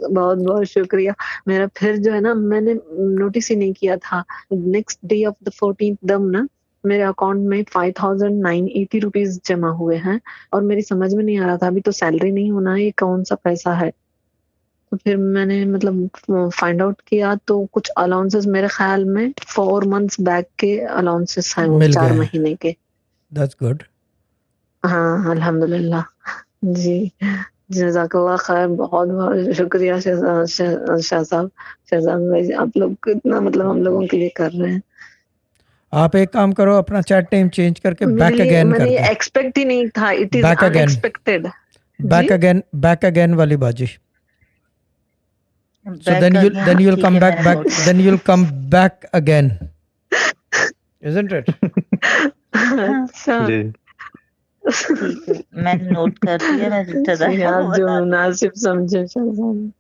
बहुत बहुत शुक्रिया। मेरा फिर जो है ना, मैंने नोटिस ही नहीं किया था, next day of the 14th दम ना मेरे अकाउंट में 5,980 रुपीज जमा हुए हैं। और मेरी समझ में नहीं आ रहा था, अभी तो सैलरी नहीं होना है, ये कौन सा पैसा है। तो फिर मैंने मतलब फाइंड आउट किया तो कुछ अलाउंसेस मेरे ख्याल में 4 months बैक के अलाउंसेस हैं, वो मिल 4 गए। महीने के। That's good. हाँ अल्हम्दुलिल्लाह जी। जज़ाकल्लाह खैर, बहुत बहुत शुक्रिया शहजाद भाई, आप लोग इतना मतलब हम लोगों के लिए कर रहे हैं। आप एक काम करो, अपना चैट टाइम चेंज करके मेरे बैक लिए अगेन मैंने कर ये दो। एक्सपेक्ट ही नहीं था, it is back again, unexpected. जी। बैक अगेन, बैक अगेन वाली बाजी। So back then again, you'll ठीक come है, back, मैंने नोट कर then लिया। you'll come back again, isn't it? हाँ, अच्छा। जी। ठीक है, मैंने नोट कर लिया, मैं जी, रिश्तेदारों आप को जो बता दूंगी। मुनासिब समझे शहजाद।